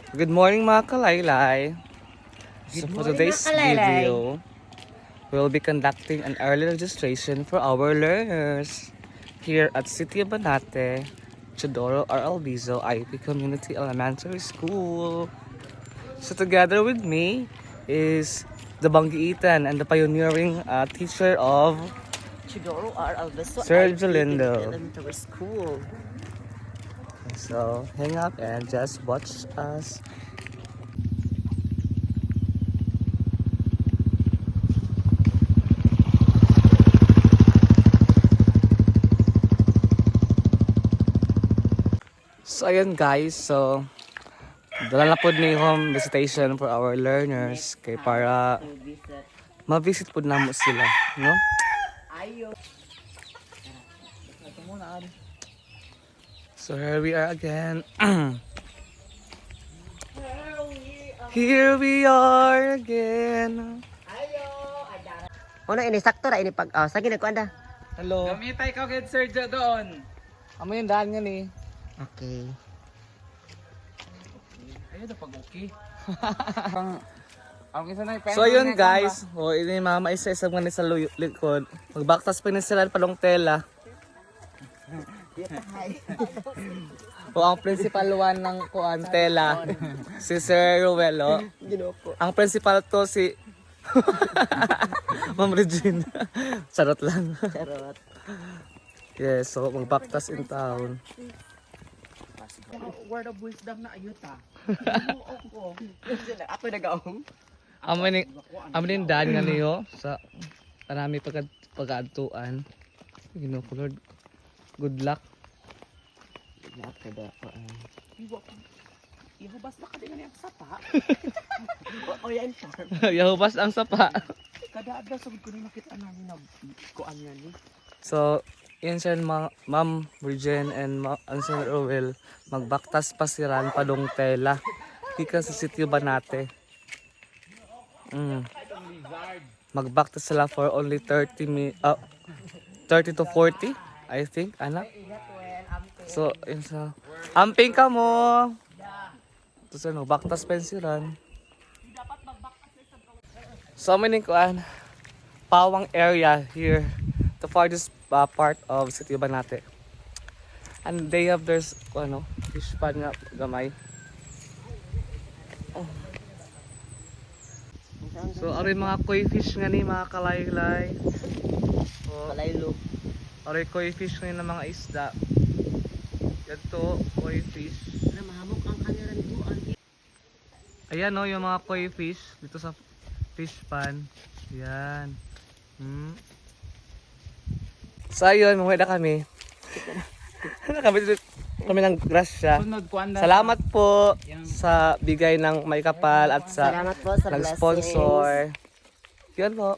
Good morning mga kalaylay. So for today's video, we'll be conducting an early registration for our learners here at City of Banate, Chodoro R. Albizo IP Community Elementary School. So together with me is the Banggiitan and the pioneering teacher of Chodoro R. Albizo Sir IP Jolindo. Elementary School. So hang up and just watch us. So ayun guys, so dala na po ni home visitation for our learners kay para ma-visit po namo sila, no? Ayo. So here we are again. Here we are again. Ano ini sakto ra ini pag sa ginako anda. Hello. Gamitay ka kay Sir Jo doon. Amo yung daan nga ni. Okay. Ayun na pag okay. Ang isa na So ayun guys, ini mama isa-isa nga ni sa likod. Magbaktas pa ni sila palong tela. O ang principal one ng kuan tela, si Sir Ruelo. Ginoko. Ang principal to si Ma'am Regina. Charot lang. Charot. Yes, so magbaktas in town. word of wisdom na ayuta. Ako nagaong. Amin daan nga niyo sa marami pagkaadtuan. Lord. Good luck. Nakada ko. Ihubas na ka din ang sapa. O yan farm. Yahubas ang sapa. Kada adlaw sagud ko ni nakita namin na kuan nga ni. So, yun sir, Ma'am Virgin and Sir Rowell, magbaktas pa si Ran padong tela. Kika sa City Banate. Magbaktas sila for only 30 to 40, I think, anak. So, yun sa... Amping ka mo! Tapos ano, baktas pa yun si Ran. So, may kuan Pawang area here, the farthest part of City of Banate. And they have their fish pond nga gamay. Oh. So aroy mga koi fish nga ni mga kalaylay. Oh, Kalaylo. aroy koi fish nga ng mga isda. Yan to, koi fish. Na mahamok ang kamera ni Buan. Ayan o, yung mga koi fish dito sa fish pond. Yan. So ayun, umuwi na kami. kami ng grasya. Sunod kuan na. Salamat po sa bigay ng may kapal at sa Salamat po sa nag-sponsor. Yan po.